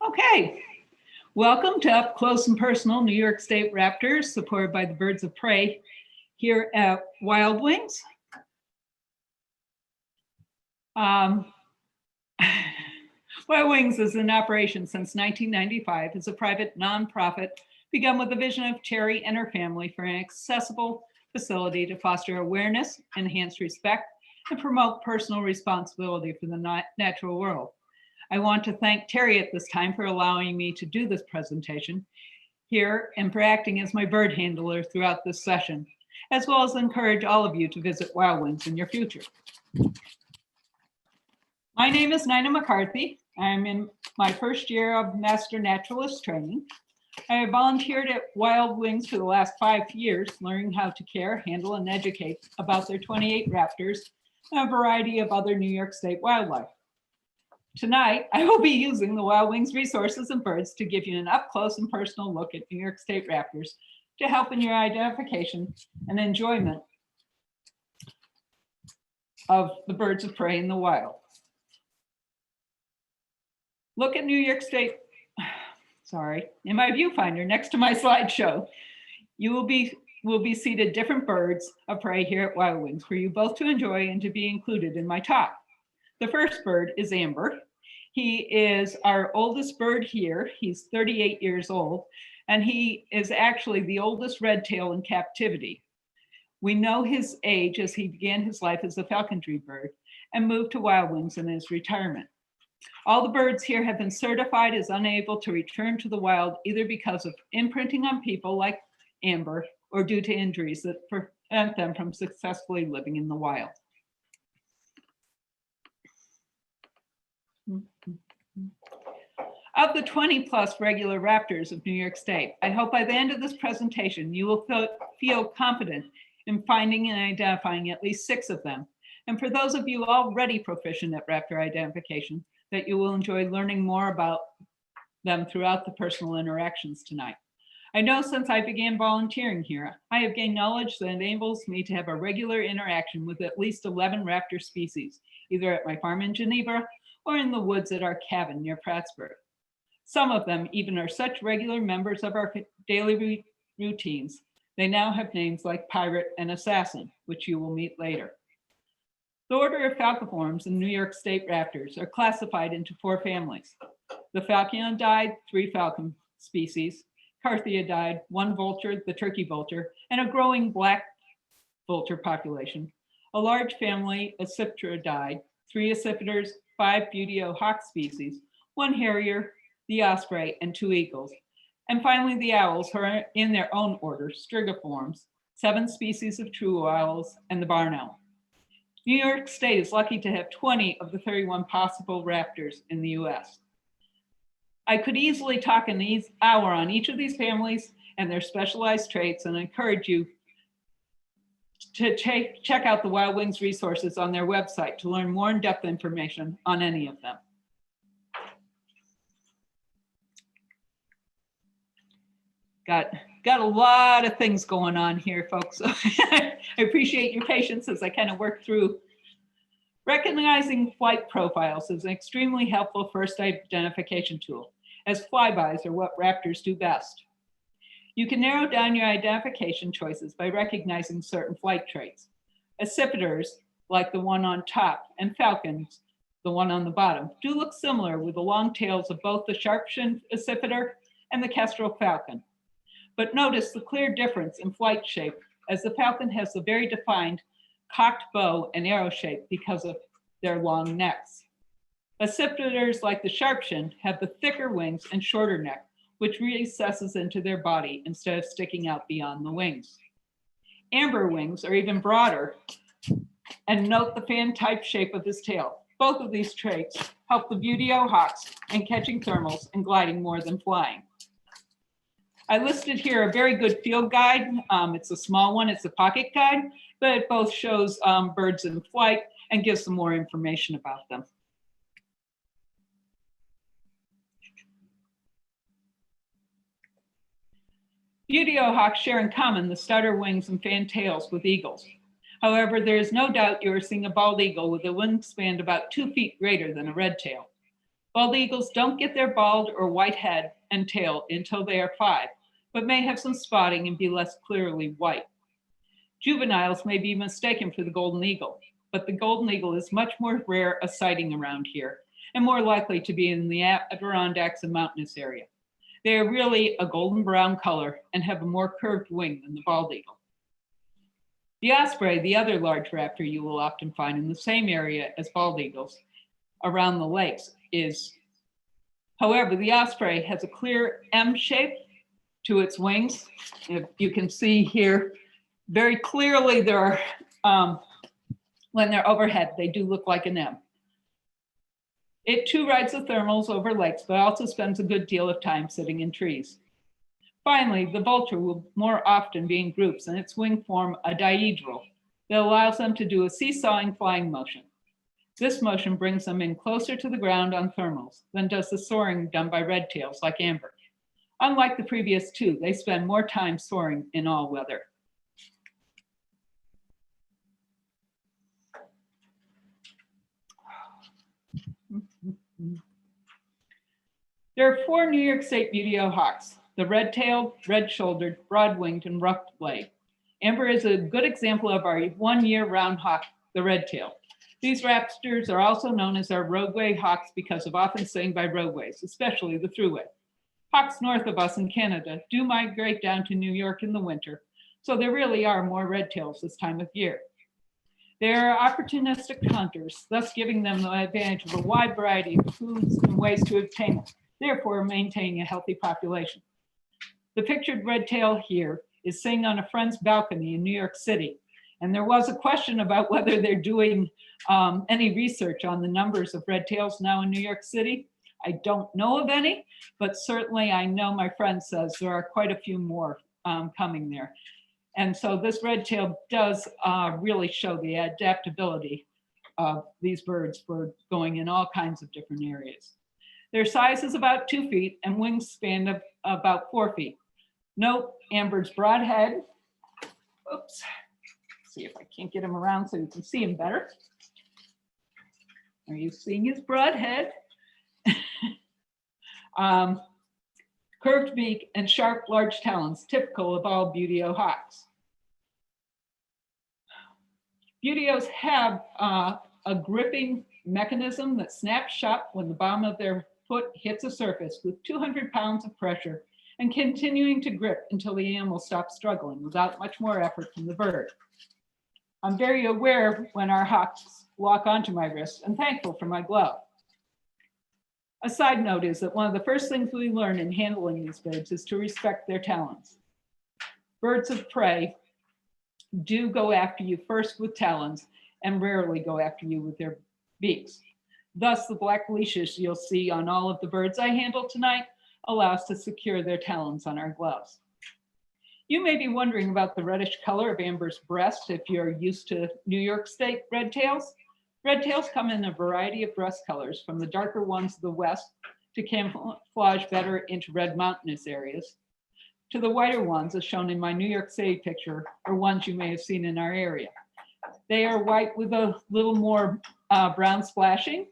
Okay, welcome to Up Close and Personal New York State Raptors, supported by the Birds of Prey here at Wild Wings. Wild Wings is in operation since 1995 as a private nonprofit begun with the vision of Terry and her family for an accessible facility to foster awareness, enhance respect, and promote personal responsibility for the natural world. I want to thank Terry at this time for allowing me to do this presentation here and for acting as my bird handler throughout this session, as well as encourage all of you to visit Wild Wings in your future. My name is Nina McCarthy. I'm in my first year of Master Naturalist training. I have volunteered at Wild Wings for the last 5 years, learning how to care, handle, and educate about their 28 raptors and a variety of other New York State wildlife. Tonight, I will be using the Wild Wings resources and birds to give you an up-close and personal look at New York State raptors to help in your identification and enjoyment of the birds of prey in the wild. Look at New York State, in my viewfinder next to my slideshow. You will be seated different birds of prey here at Wild Wings for you both to enjoy and to be included in my talk. The first bird is Amber. He is our oldest bird here. He's 38 years old, and he is actually the oldest red-tailed in captivity. We know his age as he began his life as a falconry bird and moved to Wild Wings in his retirement. All the birds here have been certified as unable to return to the wild either because of imprinting on people like Amber or due to injuries that prevent them from successfully living in the wild. Of the 20 plus regular raptors of New York State, I hope by the end of this presentation, you will feel confident in finding and identifying at least 6 of them. And for those of you already proficient at raptor identification, that you will enjoy learning more about them throughout the personal interactions tonight. I know since I began volunteering here, I have gained knowledge that enables me to have a regular interaction with at least 11 raptor species, either at my farm in Geneva or in the woods at our cabin near Prattsburg. Some of them even are such regular members of our daily routines. They now have names like Pirate and Assassin, which you will meet later. The order of falciforms in New York State raptors are classified into 4 families. The falconidae, 3 falcon species, Carthiidae, 1 vulture, the turkey vulture, and a growing black vulture population. A large family, Accipitridæ, 3 accipiters, 5 Broadway Hawk species, 1 harrier, the Osprey, and 2 eagles. And finally, the owls, who are in their own order, strigiforms, 7 species of true owls, and the barn owl. New York State is lucky to have 20 of the 31 possible raptors in the US. I could easily talk an hour on each of these families and their specialized traits, and I encourage you to check out the Wild Wings resources on their website to learn more in-depth information on any of them. Got a lot of things going on here, folks. So I appreciate your patience as I kind of work through. Recognizing flight profiles is an extremely helpful first identification tool, as flybys are what raptors do best. You can narrow down your identification choices by recognizing certain flight traits. Accipiters, like the one on top, and falcons, the one on the bottom, do look similar with the long tails of both the sharp-shinned accipiter and the Kestrel falcon. But notice the clear difference in flight shape, as the falcon has a very defined cocked bow and arrow shape because of their long necks. Accipiters, like the sharp-shinned, have the thicker wings and shorter neck, which recesses into their body instead of sticking out beyond the wings. Amber wings are even broader, and note the fan-type shape of his tail. Both of these traits help the Broadway Hawks in catching thermals and gliding more than flying. I listed here a very good field guide. It's a small one, it's a pocket guide, but it both shows birds in flight and gives some more information about them. Broadway hawks share in common the starter wings and fan tails with eagles. However, there is no doubt you are seeing a bald eagle with a wingspan about 2 feet greater than a red tail. Bald eagles don't get their bald or white head and tail until they are 5, but may have some spotting and be less clearly white. Juveniles may be mistaken for the golden eagle, but the golden eagle is much more rare a sighting around here and more likely to be in the Adirondacks and mountainous area. They are really a golden brown color and have a more curved wing than the bald eagle. The osprey, the other large raptor you will often find in the same area as bald eagles around the lakes, however, the osprey has a clear M shape to its wings. If you can see here very clearly, there are, when they're overhead, they do look like an M. It too rides the thermals over lakes, but also spends a good deal of time sitting in trees. Finally, the vulture will more often be in groups, and its wing form a dihedral that allows them to do a seesawing flying motion. This motion brings them in closer to the ground on thermals than does the soaring done by redtails like amber. Unlike the previous two, they spend more time soaring in all weather. There are 4 New York State Buteo hawks: the red-tailed, red-shouldered, broad-winged, and rough-legged. Amber is a good example of our one-year-round hawk, the red-tailed. These raptors are also known as our roadway hawks because of often staying by roadways, especially the thruway. Hawks north of us in Canada do migrate down to New York in the winter, so there really are more red-tails this time of year. They are opportunistic hunters, thus giving them the advantage of a wide variety of foods and ways to obtain it, therefore maintaining a healthy population. The pictured redtail here is sitting on a friend's balcony in New York City, and there was a question about whether they're doing any research on the numbers of redtails now in New York City. I don't know of any, but certainly I know my friend says there are quite a few more coming there. And so this redtail does really show the adaptability of these birds for going in all kinds of different areas. Their size is about 2 feet and wingspan of about 4 feet. Note Amber's broad head. Oops. See if I can't get him around so you can see him better. Are you seeing his broad head? Curved beak and sharp, large talons, typical of all Buteo hawks. Buteos have a gripping mechanism that snaps shut when the bottom of their foot hits a surface with 200 pounds of pressure and continuing to grip until the animal stops struggling without much more effort from the bird. I'm very aware when our hawks walk onto my wrist and thankful for my glove. A side note is that one of the first things we learn in handling these birds is to respect their talons. Birds of prey do go after you first with talons and rarely go after you with their beaks. Thus, the black leashes you'll see on all of the birds I handle tonight allow us to secure their talons on our gloves. You may be wondering about the reddish color of Amber's breast if you're used to New York State redtails. Redtails come in a variety of breast colors, from the darker ones of the west to camouflage better into red mountainous areas, to the whiter ones, as shown in my New York City picture, or ones you may have seen in our area. They are white with a little more brown splashing,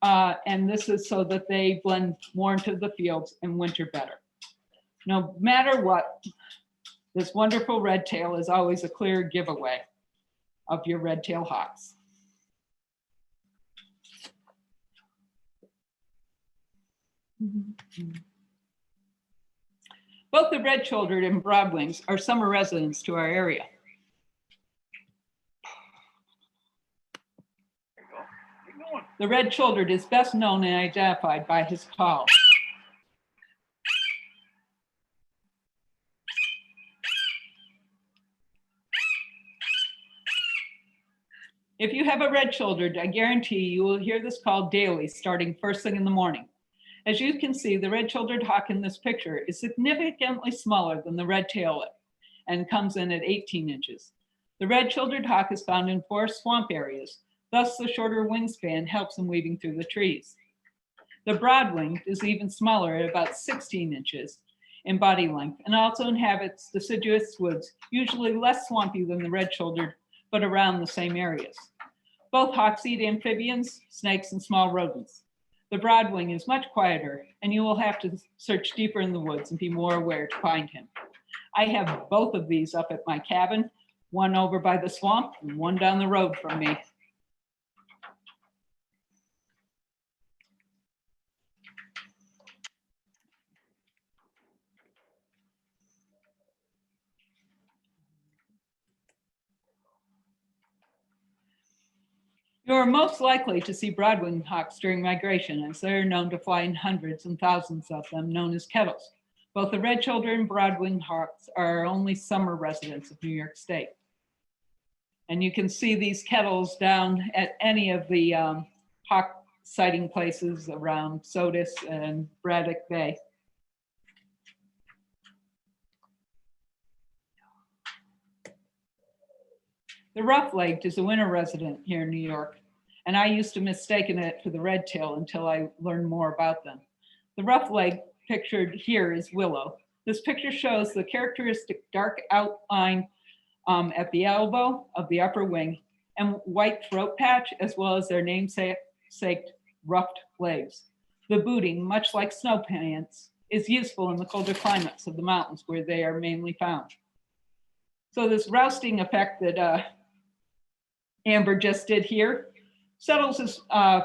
and this is so that they blend more into the fields in winter better. No matter what, this wonderful redtail is always a clear giveaway of your redtail hawks. Both the red-shouldered and broadwings are summer residents to our area. The red-shouldered is best known and identified by his call. If you have a red-shouldered, I guarantee you will hear this call daily starting first thing in the morning. As you can see, the red-shouldered hawk in this picture is significantly smaller than the red-tailed and comes in at 18 inches. The red-shouldered hawk is found in forest swamp areas, thus the shorter wingspan helps in weaving through the trees. The broad-winged is even smaller at about 16 inches in body length and also inhabits deciduous woods, usually less swampy than the red-shouldered, but around the same areas. Both hawks eat amphibians, snakes, and small rodents. The broadwing is much quieter, and you will have to search deeper in the woods and be more aware to find him. I have both of these up at my cabin, one over by the swamp and one down the road from me. You are most likely to see broadwing hawks during migration, as they are known to fly in hundreds and thousands of them, known as kettles. Both the red-shouldered and broadwing hawks are only summer residents of New York State. And you can see these kettles down at any of the hawk sighting places around Sodus and Braddock Bay. The Roughleg is a winter resident here in New York, and I used to mistaken it for the Redtailed until I learned more about them. The Roughleg pictured here is Willow. This picture shows the characteristic dark outline at the elbow of the upper wing and white throat patch, as well as their namesake ruffed legs. The booting, much like snow pants, is useful in the colder climates of the mountains where they are mainly found. So this rousting effect that Amber just did here settles his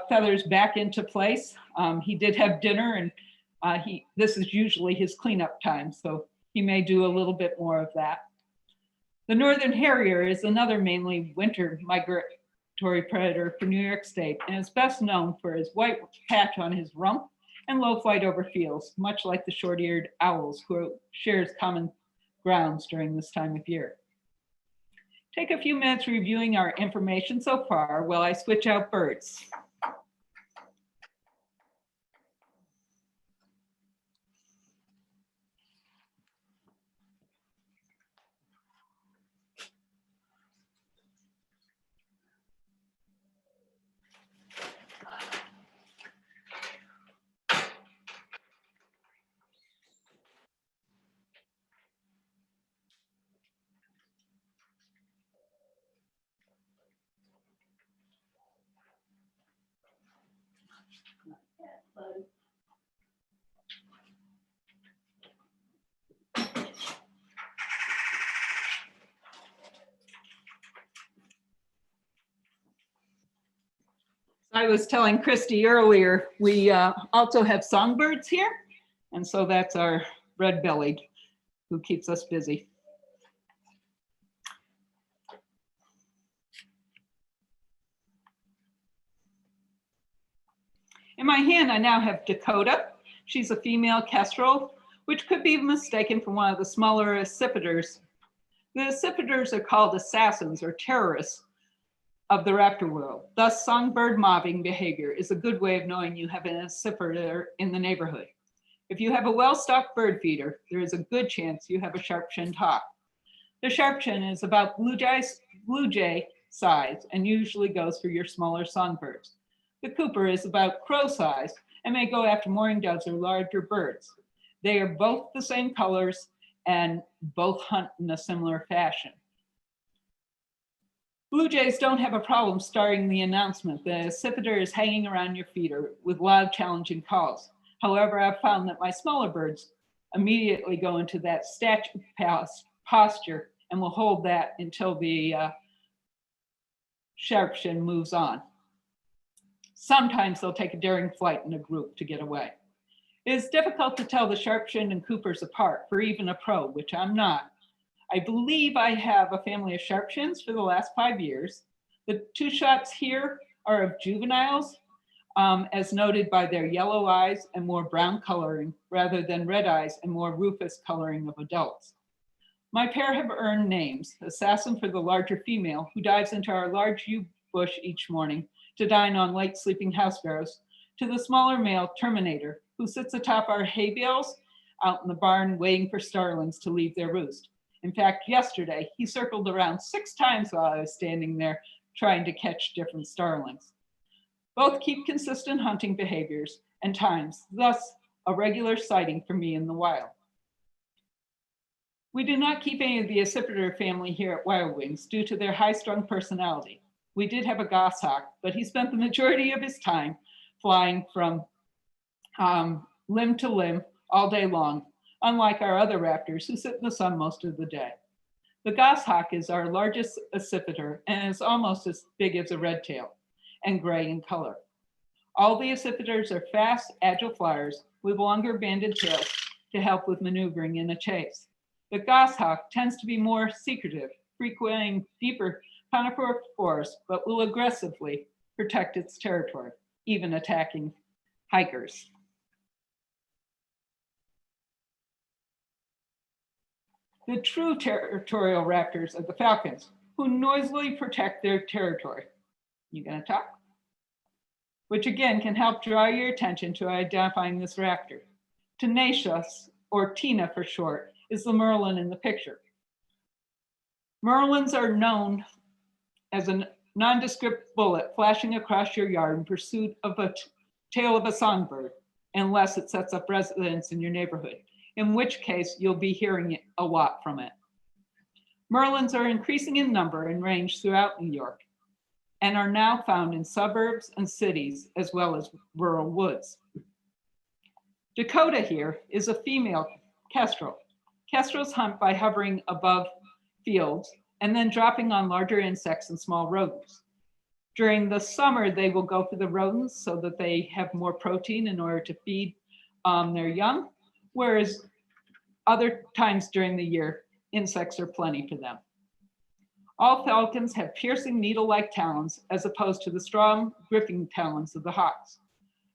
feathers back into place. He did have dinner, and this is usually his cleanup time, so he may do a little bit more of that. The northern harrier is another mainly winter migratory predator for New York State, and is best known for his white patch on his rump and low flight over fields, much like the short-eared owls, who shares common grounds during this time of year. Take a few minutes reviewing our information so far while I switch out birds. I was telling Christy earlier, we also have songbirds here. And so that's our red-bellied who keeps us busy. In my hand, I now have Dakota. She's a female kestrel, which could be mistaken for one of the smaller accipiters. The accipiters are called assassins or terrorists of the raptor world. Thus, songbird mobbing behavior is a good way of knowing you have an accipiter in the neighborhood. If you have a well-stocked bird feeder, there is a good chance you have a sharp-shinned hawk. The sharp-shin is about blue jay size and usually goes for your smaller songbirds. The Cooper is about crow size and may go after mourning doves or larger birds. They are both the same colors and both hunt in a similar fashion. Blue jays don't have a problem starting the announcement. The accipiter is hanging around your feeder with loud, challenging calls. However, I've found that my smaller birds immediately go into that statue posture and will hold that until the sharp-shin moves on. Sometimes they'll take a daring flight in a group to get away. It is difficult to tell the sharp-shinned and Coopers apart for even a pro, which I'm not. I believe I have a family of sharp-shins for the last 5 years. The two shots here are of juveniles, as noted by their yellow eyes and more brown coloring, rather than red eyes and more rufous coloring of adults. My pair have earned names: Assassin for the larger female, who dives into our large yew bush each morning to dine on late sleeping house sparrows, to the smaller male, Terminator, who sits atop our hay bales out in the barn waiting for starlings to leave their roost. In fact, yesterday, he circled around 6 times while I was standing there trying to catch different starlings. Both keep consistent hunting behaviors and times, thus a regular sighting for me in the wild. We do not keep any of the accipiter family here at Wild Wings due to their high-strung personality. We did have a goshawk, but he spent the majority of his time flying from limb to limb all day long, unlike our other raptors who sit in the sun most of the day. The goshawk is our largest accipiter and is almost as big as a redtail and gray in color. All the accipiters are fast, agile flyers with longer banded tails to help with maneuvering in a chase. The goshawk tends to be more secretive, frequenting deeper conifer forests, but will aggressively protect its territory, even attacking hikers. The true territorial raptors are the falcons, who noisily protect their territory. You gonna talk? Which again can help draw your attention to identifying this raptor. Tenacious, or Tina for short, is the merlin in the picture. Merlins are known as a nondescript bullet flashing across your yard in pursuit of a tail of a songbird, unless it sets up residence in your neighborhood, in which case you'll be hearing a lot from it. Merlins are increasing in number and range throughout New York and are now found in suburbs and cities as well as rural woods. Dakota here is a female kestrel. Kestrels hunt by hovering above fields and then dropping on larger insects and small rodents. During the summer, they will go for the rodents so that they have more protein in order to feed their young, whereas other times during the year, insects are plenty for them. All falcons have piercing needle-like talons as opposed to the strong gripping talons of the hawks.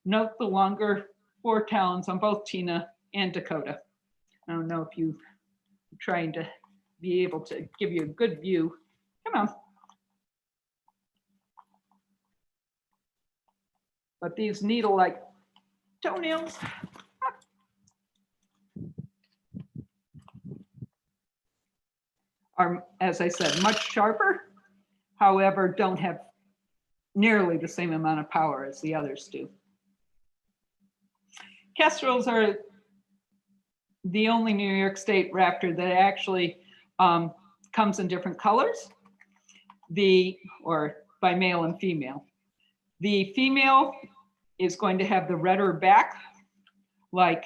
Note the longer fore talons on both Tina and Dakota. I don't know if you're trying to be able to give you a good view. Come on. But these needle-like toenails are, as I said, much sharper, however, don't have nearly the same amount of power as the others do. Kestrels are the only New York State raptor that actually comes in different colors, or by male and female. The female is going to have the redder back, like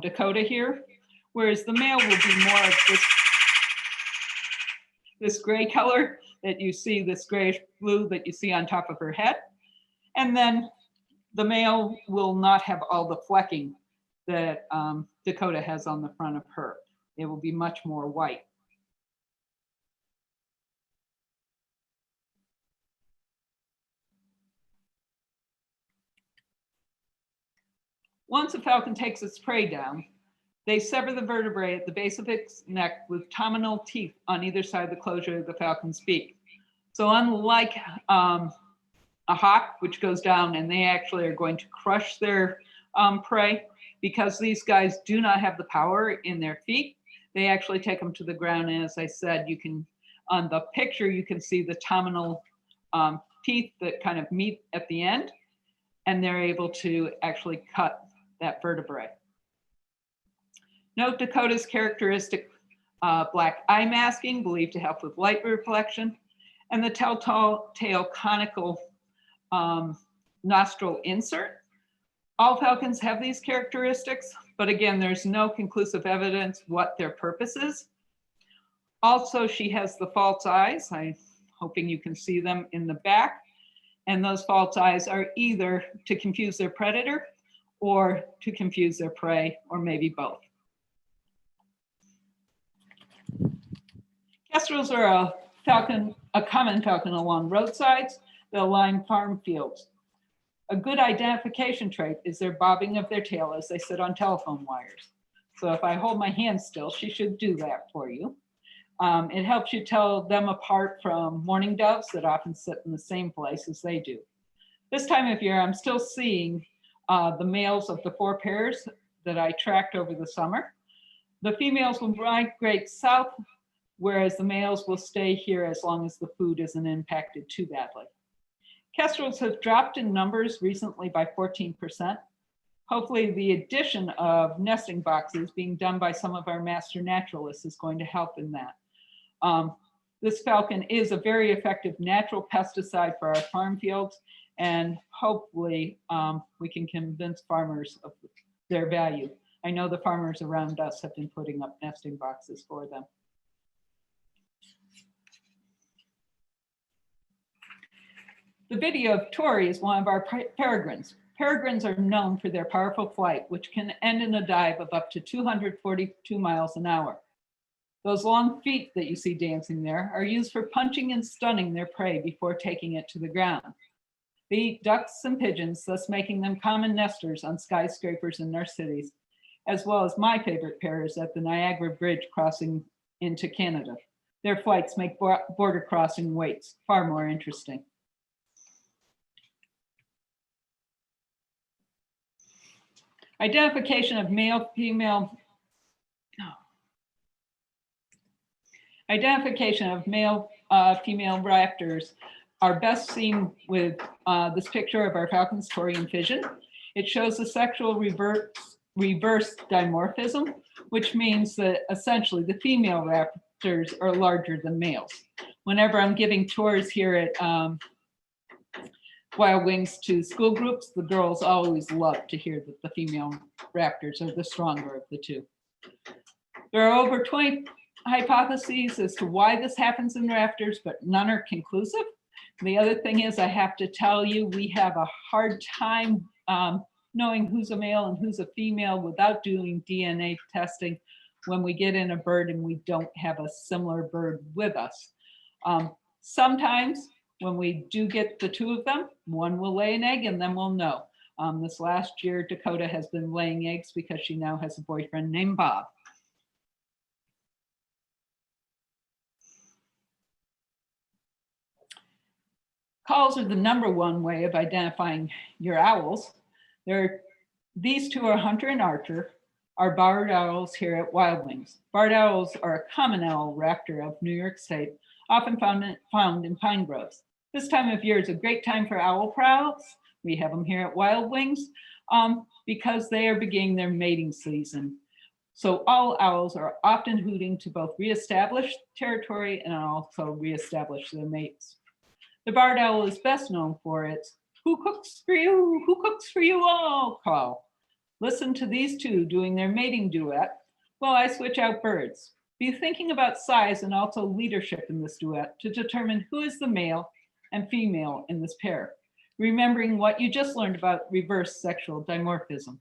Dakota here, whereas the male will be more of this gray color that you see, this grayish blue that you see on top of her head. And then the male will not have all the flecking that Dakota has on the front of her. It will be much more white. Once a falcon takes its prey down, they sever the vertebrae at the base of its neck with terminal teeth on either side of the closure of the falcon's beak. So unlike a hawk, which goes down and they actually are going to crush their prey, because these guys do not have the power in their feet, they actually take them to the ground. And as I said, you can, on the picture, you can see the terminal teeth that kind of meet at the end, and they're able to actually cut that vertebrae. Note Dakota's characteristic black eye masking, believed to help with light reflection, and the telltale conical nostril insert. All falcons have these characteristics, but again, there's no conclusive evidence what their purpose is. Also, she has the false eyes. I'm hoping you can see them in the back. And those false eyes are either to confuse their predator or to confuse their prey, or maybe both. Kestrels are a common falcon along roadsides that line farm fields. A good identification trait is their bobbing of their tail as they sit on telephone wires. So if I hold my hand still, she should do that for you. It helps you tell them apart from mourning doves that often sit in the same place as they do. This time of year, I'm still seeing the males of the 4 pairs that I tracked over the summer. The females will migrate south, whereas the males will stay here as long as the food isn't impacted too badly. Kestrels have dropped in numbers recently by 14%. Hopefully the addition of nesting boxes being done by some of our master naturalists is going to help in that. This falcon is a very effective natural pesticide for our farm fields, and hopefully we can convince farmers of their value. I know the farmers around us have been putting up nesting boxes for them. The video of Tori is one of our peregrines. Peregrines are known for their powerful flight, which can end in a dive of up to 242 miles an hour. Those long feet that you see dancing there are used for punching and stunning their prey before taking it to the ground. They eat ducks and pigeons, thus making them common nesters on skyscrapers in our cities, as well as my favorite pair is at the Niagara Bridge crossing into Canada. Their flights make border crossing waits far more interesting. Identification of male-female raptors are best seen with this picture of our falcon's Taurian fission. It shows the sexual reverse dimorphism, which means that essentially the female raptors are larger than males. Whenever I'm giving tours here at Wild Wings to school groups, the girls always love to hear that the female raptors are the stronger of the two. There are over 20 hypotheses as to why this happens in raptors, but none are conclusive. The other thing is, I have to tell you, we have a hard time knowing who's a male and who's a female without doing DNA testing when we get in a bird and we don't have a similar bird with us. Sometimes when we do get the two of them, one will lay an egg and then we'll know. This last year, Dakota has been laying eggs because she now has a boyfriend named Bob. Calls are the #1 way of identifying your owls. These two are Hunter and Archer, are barred owls here at Wild Wings. Barred owls are a common owl raptor of New York State, often found in pine groves. This time of year is a great time for owl prowls. We have them here at Wild Wings because they are beginning their mating season. So all owls are often hooting to both reestablish territory and also reestablish their mates. The barred owl is best known for its "Who cooks for you? Who cooks for you all?" call. Listen to these two doing their mating duet while I switch out birds. Be thinking about size and also leadership in this duet to determine who is the male and female in this pair, remembering what you just learned about reverse sexual dimorphism.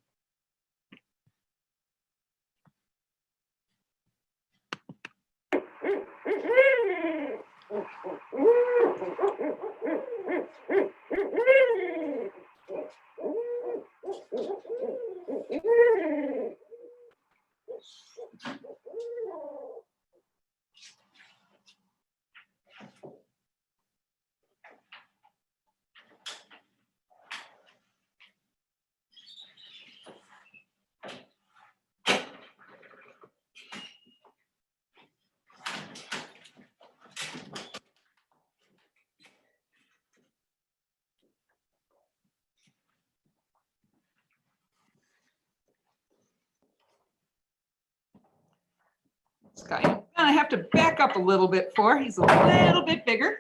This guy, I have to back up a little bit for. He's a little bit bigger.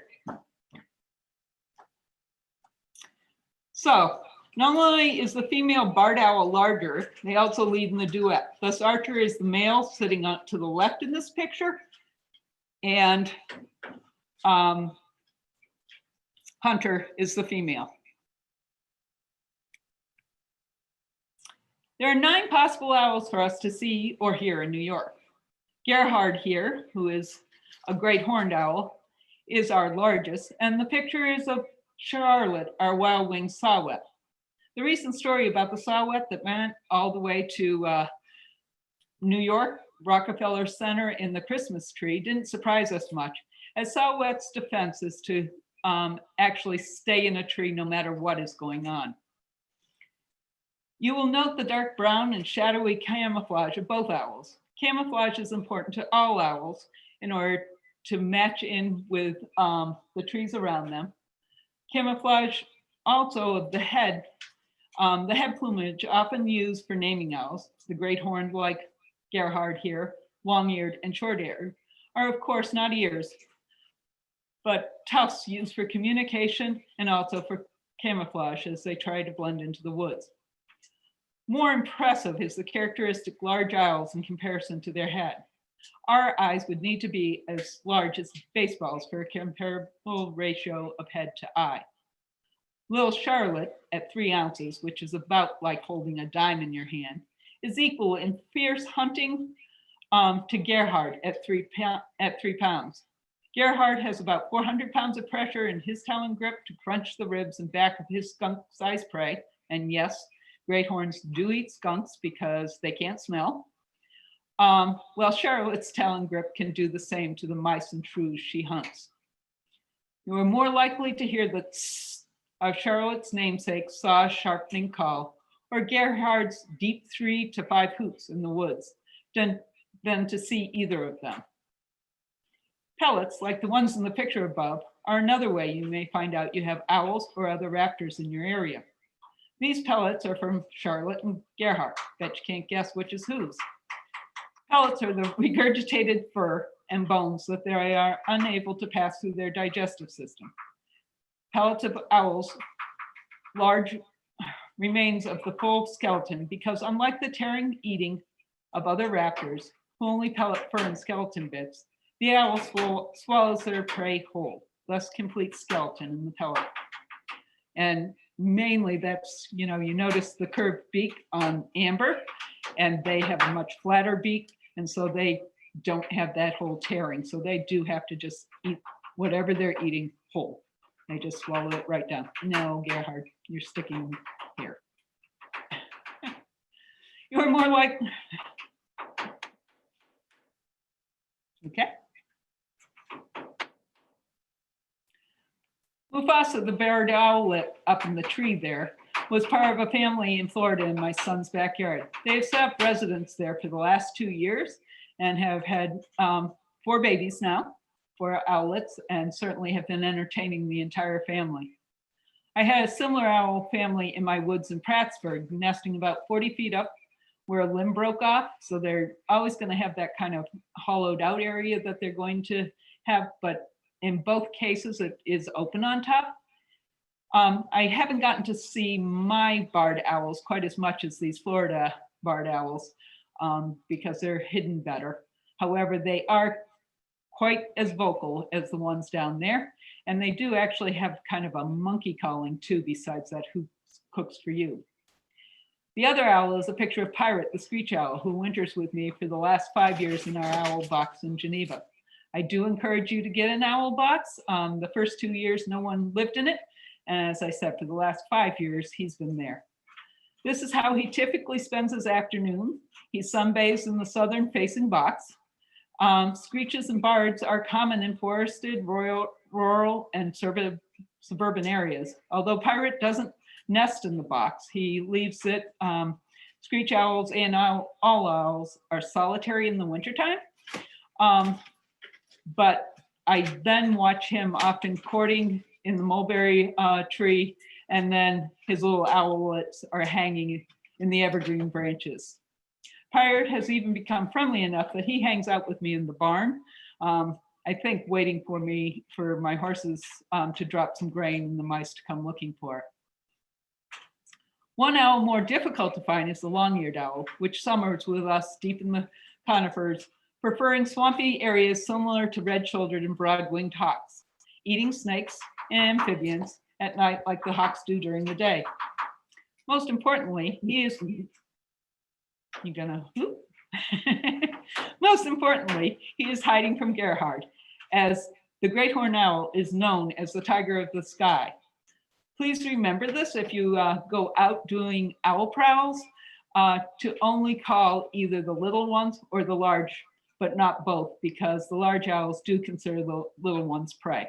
So not only is the female barred owl larger, they also lead in the duet. Thus Archer is the male sitting up to the left in this picture, and Hunter is the female. There are 9 possible owls for us to see or hear in New York. Gerhard here, who is a great horned owl, is our largest, and the picture is of Charlotte, our wild-winged saw-whet. The recent story about the saw-whet that went all the way to New York, Rockefeller Center in the Christmas tree didn't surprise us much, as saw-whet's defense is to actually stay in a tree no matter what is going on. You will note the dark brown and shadowy camouflage of both owls. Camouflage is important to all owls in order to match in with the trees around them. Camouflage also of the head plumage often used for naming owls, the great horned like Gerhard here, long-eared and short-eared, are of course not ears, but tufts used for communication and also for camouflage as they try to blend into the woods. More impressive is the characteristic large owls in comparison to their head. Our eyes would need to be as large as baseballs for a comparable ratio of head to eye. Little Charlotte at 3 ounces, which is about like holding a dime in your hand, is equal in fierce hunting to Gerhard at 3 pounds. Gerhard has about 400 pounds of pressure in his talon grip to crunch the ribs and back of his skunk-sized prey. And yes, great horns do eat skunks because they can't smell. Well, Charlotte's talon grip can do the same to the mice and shrews she hunts. You are more likely to hear the tss of Charlotte's namesake's saw sharpening call, or Gerhard's deep 3 to 5 hoots in the woods, than to see either of them. Pellets, like the ones in the picture above, are another way you may find out you have owls or other raptors in your area. These pellets are from Charlotte and Gerhard. Bet you can't guess which is whose. Pellets are the regurgitated fur and bones that they are unable to pass through their digestive system. Pellets of owls, large remains of the full skeleton, because unlike the tearing eating of other raptors, who only pellet fur and skeleton bits, the owl swallows their prey whole, thus complete skeleton in the pellet. And mainly that's, you notice the curved beak on amber, and they have a much flatter beak, and so they don't have that whole tearing. So they do have to just eat whatever they're eating whole. They just swallow it right down. No, Gerhard, you're sticking here. You're more like, okay. Mufasa, the barred owlet up in the tree there, was part of a family in Florida in my son's backyard. They've set up residence there for the last 2 years and have had 4 babies now, 4 owlets, and certainly have been entertaining the entire family. I had a similar owl family in my woods in Prattsburgh, nesting about 40 feet up where a limb broke off. So they're always going to have that kind of hollowed out area that they're going to have, but in both cases, it is open on top. I haven't gotten to see my barred owls quite as much as these Florida barred owls because they're hidden better. However, they are quite as vocal as the ones down there. And they do actually have kind of a monkey calling too, besides that who cooks for you. The other owl is a picture of Pirate, the screech owl, who winters with me for the last 5 years in our owl box in Geneva. I do encourage you to get an owl box. The first 2 years, no one lived in it. And as I said, for the last 5 years, he's been there. This is how he typically spends his afternoon. He sunbathes in the southern facing box. Screeches and bards are common in forested, rural, and suburban areas. Although Pirate doesn't nest in the box, he leaves it. Screech owls and all owls are solitary in the wintertime. But I then watch him often courting in the mulberry tree, and then his little owlets are hanging in the evergreen branches. Pirate has even become friendly enough that he hangs out with me in the barn, I think waiting for my horses to drop some grain and the mice to come looking for it. One owl more difficult to find is the long-eared owl, which summers with us deep in the conifers, preferring swampy areas similar to red-shouldered and broad-winged hawks, eating snakes and amphibians at night like the hawks do during the day. Most importantly, Most importantly, he is hiding from Gerhard, as the great horned owl is known as the tiger of the sky. Please remember this if you go out doing owl prowls, to only call either the little ones or the large, but not both, because the large owls do consider the little ones prey.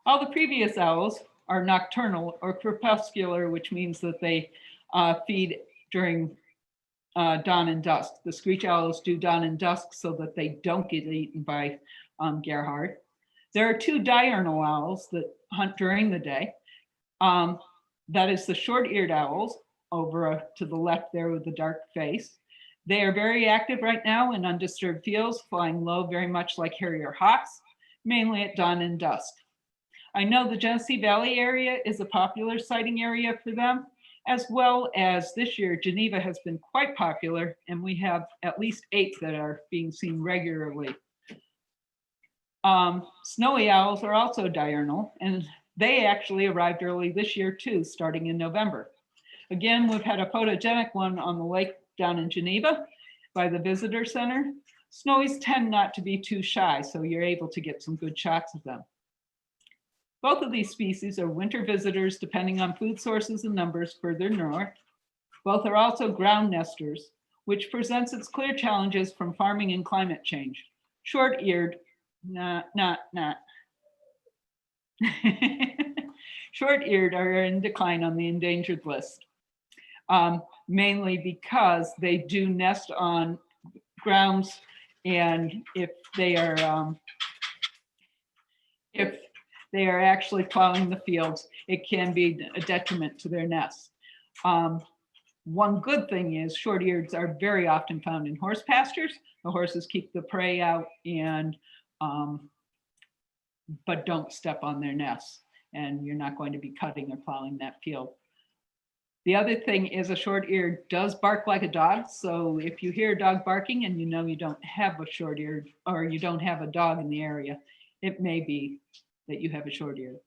All the previous owls are nocturnal or crepuscular, which means that they feed during dawn and dusk. The screech owls do dawn and dusk so that they don't get eaten by Gerhard. There are 2 diurnal owls that hunt during the day. That is the short-eared owls over to the left there with the dark face, They are very active right now in undisturbed fields, flying low very much like harrier hawks, mainly at dawn and dusk. I know the Genesee Valley area is a popular sighting area for them, as well as this year, Geneva has been quite popular, and we have at least 8 that are being seen regularly. Snowy owls are also diurnal, and they actually arrived early this year too, starting in November. Again, we've had a photogenic one on the lake down in Geneva by the visitor center. Snowies tend not to be too shy, so you're able to get some good shots of them. Both of these species are winter visitors depending on food sources and numbers further north. Both are also ground nesters, which presents its clear challenges from farming and climate change. Short-eared, Short-eared are in decline on the endangered list, mainly because they do nest on grounds, and if they are actually plowing the fields, it can be a detriment to their nests. One good thing is short-eareds are very often found in horse pastures. The horses keep the prey out and but don't step on their nests, and you're not going to be cutting or plowing that field. The other thing is a short-eared does bark like a dog. So if you hear a dog barking and you know you don't have a short-eared or you don't have a dog in the area, it may be that you have a short-eared.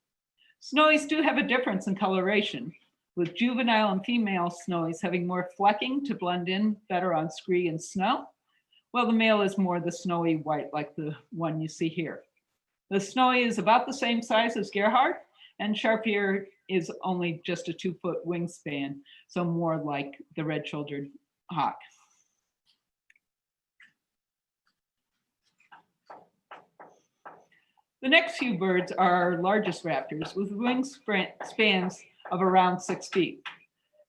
Snowies do have a difference in coloration, with juvenile and female snowies having more flecking to blend in better on scree and snow, while the male is more the snowy white like the one you see here. The snowy is about the same size as Gerhard, and sharp-eared is only just a 2-foot wingspan, so more like the red-shouldered hawk. The next few birds are our largest raptors with wingspans of around 6 feet.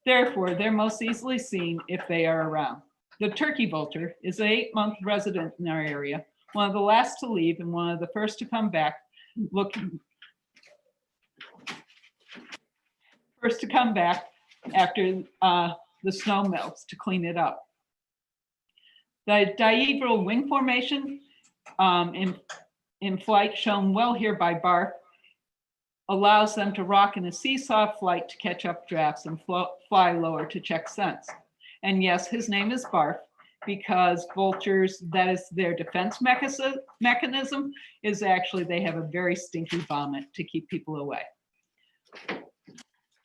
Therefore, they're most easily seen if they are around. The turkey vulture is an 8-month resident in our area, one of the last to leave and one of the first to come back after the snow melts to clean it up. The diedral wing formation in flight, shown well here by Barf, allows them to rock in a seesaw flight to catch up drafts and fly lower to check scents. And yes, his name is Barf because vultures, that is their defense mechanism, is actually they have a very stinky vomit to keep people away.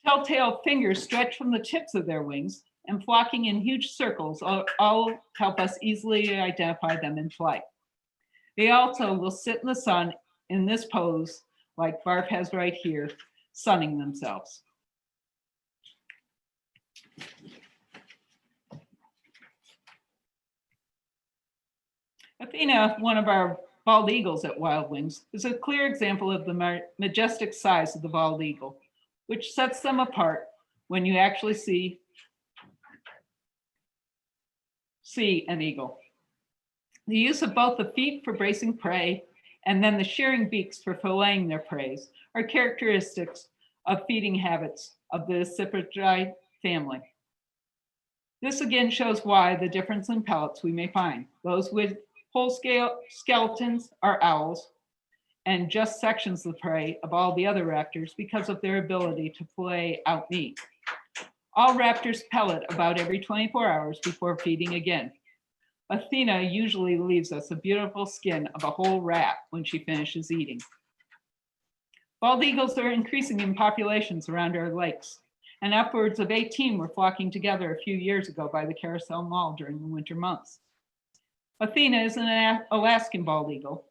Telltale fingers stretch from the tips of their wings, and flocking in huge circles all help us easily identify them in flight. They also will sit in the sun in this pose, like Barf has right here, sunning themselves. Athena, one of our bald eagles at Wild Wings, is a clear example of the majestic size of the bald eagle, which sets them apart when you actually see an eagle. The use of both the feet for bracing prey and then the shearing beaks for filleting their prey are characteristics of feeding habits of the Cypridae family. This again shows why the difference in pellets we may find. Those with whole skeletons are owls, and just sections of the prey of all the other raptors because of their ability to fillet out meat. All raptors pellet about every 24 hours before feeding again. Athena usually leaves us a beautiful skin of a whole rat when she finishes eating. Bald eagles are increasing in populations around our lakes, and upwards of 18 were flocking together a few years ago by the Carousel Mall during the winter months. Athena is an Alaskan bald eagle,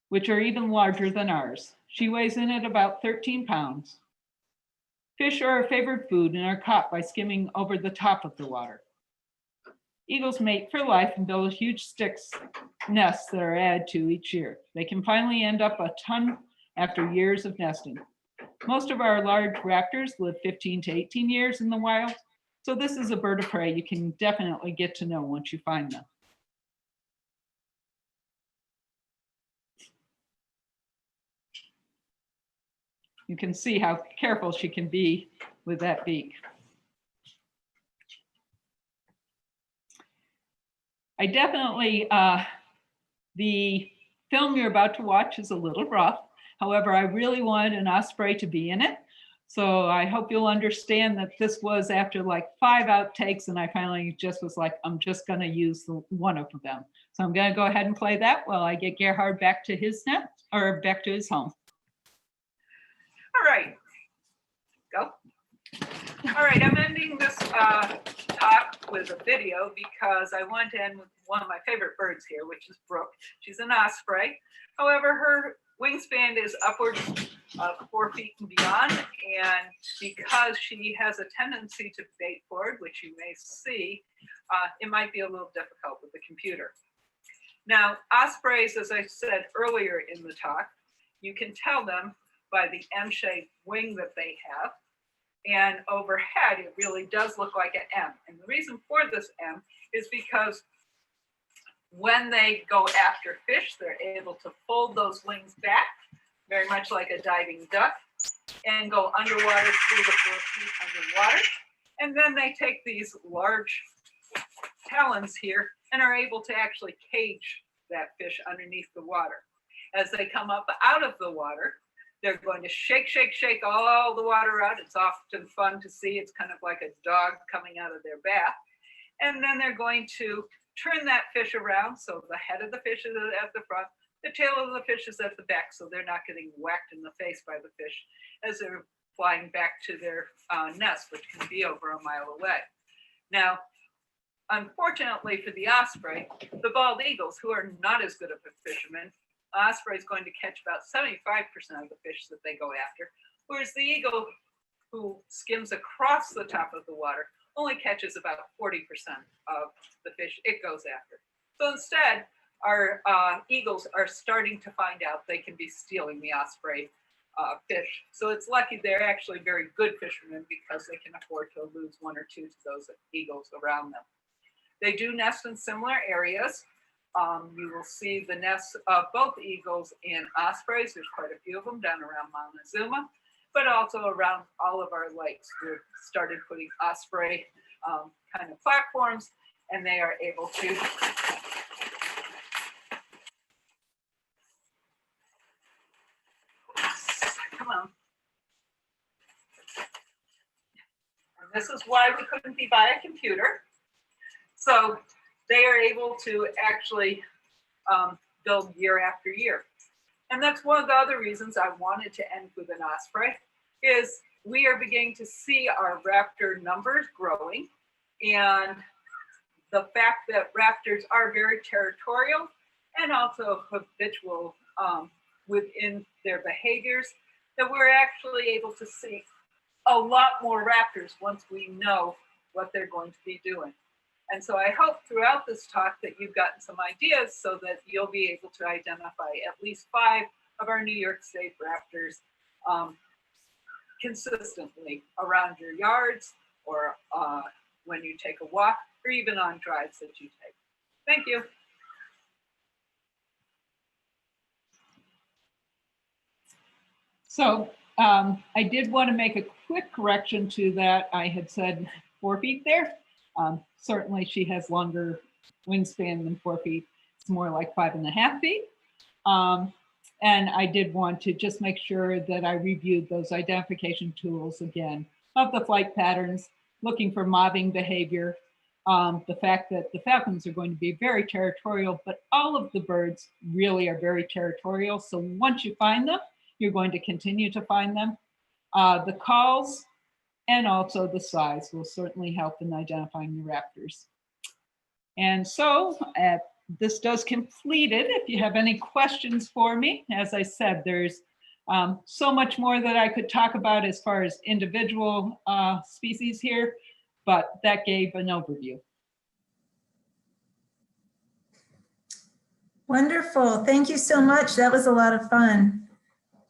which are even larger than ours. She weighs in at about 13 pounds. Fish are her favorite food and are caught by skimming over the top of the water. Eagles mate for life and build huge sticks nests that are added to each year. They can finally end up a ton after years of nesting. Most of our large raptors live 15 to 18 years in the wild, so this is a bird of prey you can definitely get to know once you find them. You can see how careful she can be with that beak. I definitely, the film you're about to watch is a little rough. However, I really wanted an osprey to be in it. So I hope you'll understand that this was after like 5 outtakes, and I finally just was like, I'm just going to use one of them. So I'm going to go ahead and play that while I get Gerhard back to his nest, or back to his home. All right, go. All right, I'm ending this talk with a video because I want to end with one of my favorite birds here, which is Brooke. She's an osprey. However, her wingspan is upwards of 4 feet and beyond, and because she has a tendency to bait forward, which you may see, it might be a little difficult with the computer. Now, ospreys, as I said earlier in the talk, you can tell them by the M-shaped wing that they have, and overhead it really does look like an M. And the reason for this M is because when they go after fish, they're able to fold those wings back, very much like a diving duck, and go underwater through the 4 feet underwater. And then they take these large talons here and are able to actually cage that fish underneath the water. As they come up out of the water, they're going to shake, shake, shake all the water out. It's often fun to see. It's kind of like a dog coming out of their bath. And then they're going to turn that fish around. So the head of the fish is at the front, the tail of the fish is at the back, so they're not getting whacked in the face by the fish as they're flying back to their nest, which can be over a mile away. Now, unfortunately for the osprey, the bald eagles, who are not as good of a fisherman, osprey is going to catch about 75% of the fish that they go after, whereas the eagle, who skims across the top of the water, only catches about 40% of the fish it goes after. So instead, our eagles are starting to find out they can be stealing the osprey fish. So it's lucky they're actually very good fishermen because they can afford to lose 1 or 2 to those eagles around them. They do nest in similar areas. You will see the nests of both eagles and ospreys. There's quite a few of them down around Montezuma, but also around all of our lakes. We've started putting osprey kind of platforms, and they are able to come on. And this is why we couldn't be by a computer. So they are able to actually build year after year. And that's one of the other reasons I wanted to end with an osprey, is we are beginning to see our raptor numbers growing. And the fact that raptors are very territorial and also habitual within their behaviors, that we're actually able to see a lot more raptors once we know what they're going to be doing. And so I hope throughout this talk that you've gotten some ideas so that you'll be able to identify at least 5 of our New York State raptors consistently around your yards, or when you take a walk, or even on drives that you take. Thank you. So I did want to make a quick correction to that. I had said 4 feet there. Certainly she has longer wingspan than 4 feet. It's more like 5.5 feet. And I did want to just make sure that I reviewed those identification tools again of the flight patterns, looking for mobbing behavior, the fact that the falcons are going to be very territorial, but all of the birds really are very territorial. So once you find them, you're going to continue to find them. The calls and also the size will certainly help in identifying your raptors. And so this does complete it. If you have any questions for me, as I said, there's so much more that I could talk about as far as individual species here, but that gave an overview. Wonderful. Thank you so much. That was a lot of fun.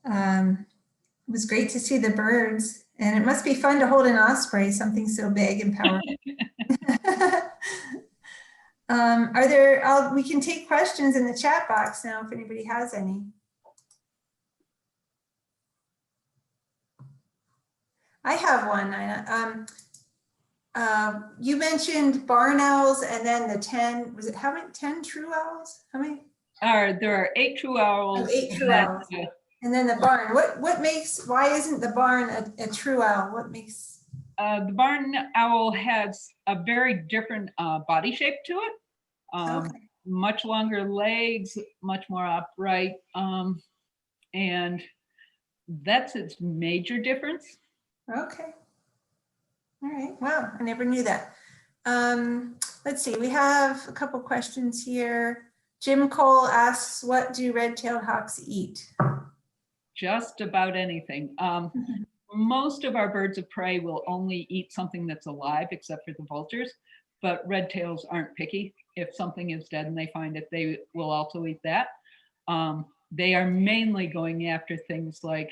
It was great to see the birds, and it must be fun to hold an osprey, something so big and powerful. We can take questions in the chat box now if anybody has any. I have one, Nina. You mentioned barn owls and then the 10, was it how many, 10 true owls? How many? There are 8 true owls. Oh, 8 true owls. And then the barn, why isn't the barn a true owl? What makes? The barn owl has a very different body shape to it. Okay. Much longer legs, much more upright. And that's its major difference. Okay. All right. Wow, I never knew that. Let's see, we have a couple questions here. Jim Cole asks, what do red-tailed hawks eat? Just about anything. Most of our birds of prey will only eat something that's alive, except for the vultures, but red-tails aren't picky. If something is dead and they find it, they will also eat that. They are mainly going after things like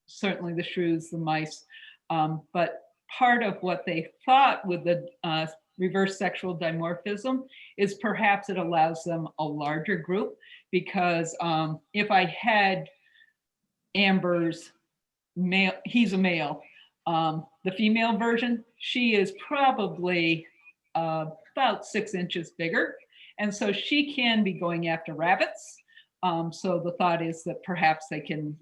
certainly the shrews, the mice, but part of what they thought with the reverse sexual dimorphism is perhaps it allows them a larger group, because if I had Amber's male, he's a male, the female version, she is probably about 6 inches bigger, and so she can be going after rabbits. So the thought is that perhaps they can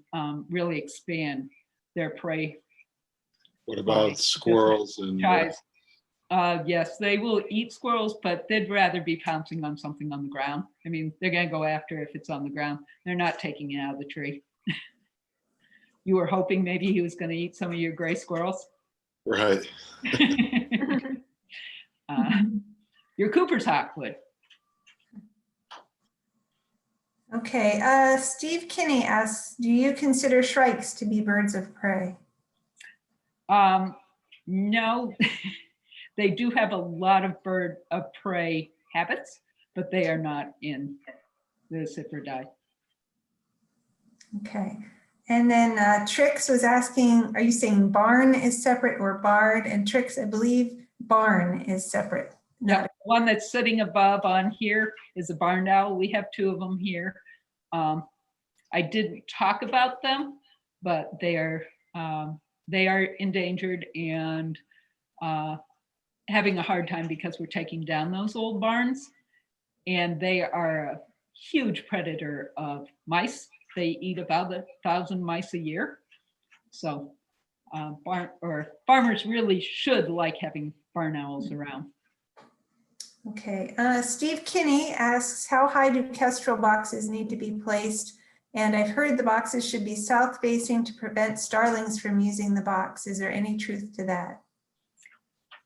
really expand their prey. What about squirrels and yes, they will eat squirrels, but they'd rather be pouncing on something on the ground. I mean, they're going to go after if it's on the ground. They're not taking it out of the tree. You were hoping maybe he was going to eat some of your gray squirrels. right? Your Cooper's hawk would. Okay, Steve Kinney asks, do you consider shrikes to be birds of prey? No, they do have a lot of bird of prey habits, but they are not in the Cypridae. Okay, and then Trix was asking, are you saying barn is separate or barred? And Trix, I believe barn is separate. No, one that's sitting above on here is a barn owl. We have 2 of them here. I didn't talk about them, but they are endangered and having a hard time because we're taking down those old barns, and they are a huge predator of mice. They eat about 1,000 mice a year. So farmers really should like having barn owls around. Okay, Steve Kinney asks, how high do kestrel boxes need to be placed? And I've heard the boxes should be south facing to prevent starlings from using the box. Is there any truth to that?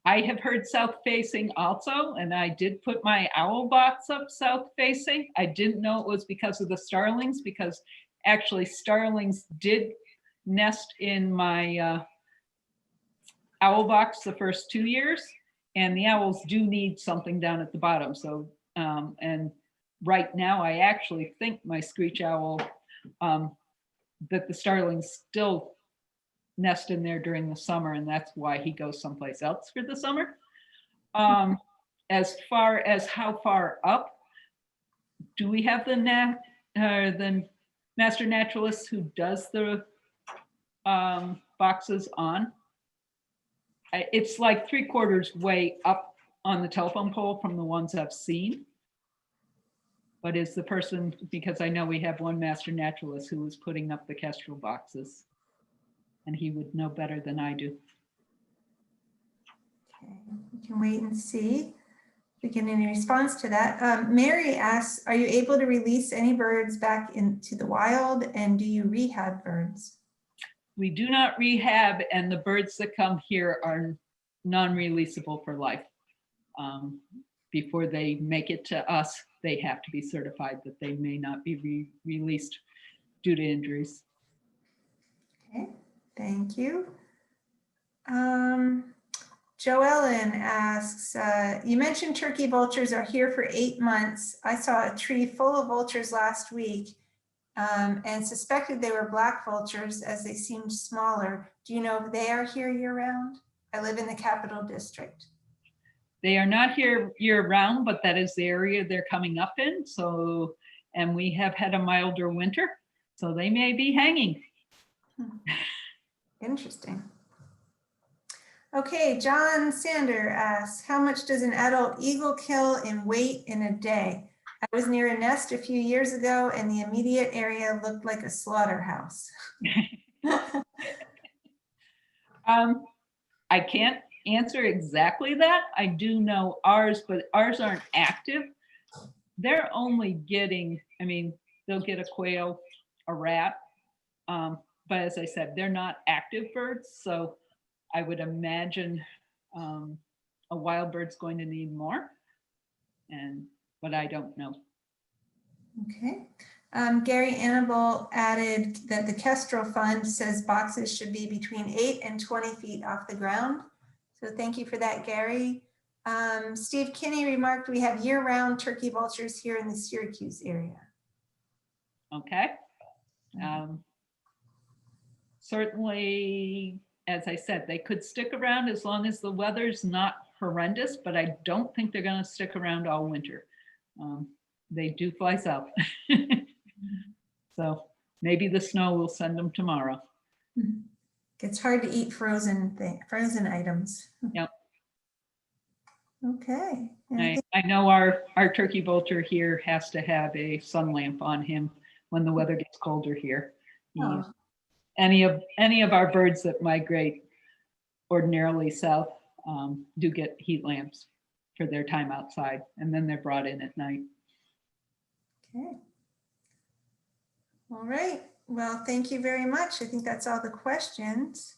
I have heard south facing also, and I did put my owl box up south facing. I didn't know it was because of the starlings, because actually starlings did nest in my owl box the first 2 years, and the owls do need something down at the bottom. So, and right now I actually think my screech owl, that the starlings still nest in there during the summer, and that's why he goes someplace else for the summer. As far as how far up, do we have the master naturalist who does the boxes on? It's like 3/4 way up on the telephone pole from the ones I've seen. But is the person, because I know we have one master naturalist who was putting up the kestrel boxes, and he would know better than I do. Okay, we can wait and see if we get any response to that. Mary asks, are you able to release any birds back into the wild, and do you rehab birds? We do not rehab, and the birds that come here are non-releasable for life. Before they make it to us, they have to be certified that they may not be released due to injuries. Okay, thank you. Joellen asks, you mentioned turkey vultures are here for 8 months. I saw a tree full of vultures last week and suspected they were black vultures as they seemed smaller. Do you know if they are here year round? I live in the Capital District. They are not here year round, but that is the area they're coming up in. So, and we have had a milder winter, so they may be hanging. Interesting. Okay, John Sander asks, how much does an adult eagle kill in weight in a day? I was near a nest a few years ago and the immediate area looked like a slaughterhouse. I can't answer exactly that. I do know ours, but ours aren't active. They're only getting, I mean, they'll get a quail, a rat. But as I said, they're not active birds. So I would imagine a wild bird's going to need more. But I don't know. Okay. Gary Annabelle added that the Kestrel Fund says boxes should be between 8 and 20 feet off the ground. So thank you for that, Gary. Steve Kinney remarked, we have year-round turkey vultures here in the Syracuse area. Okay. Certainly, as I said, they could stick around as long as the weather's not horrendous, but I don't think they're going to stick around all winter. They do fly south. So maybe the snow will send them tomorrow. It's hard to eat frozen items. Yep. Okay. I know our turkey vulture here has to have a sun lamp on him when the weather gets colder here. Oh. Any of our birds that migrate ordinarily south do get heat lamps for their time outside, and then they're brought in at night. Okay. All right. Well, thank you very much. I think that's all the questions.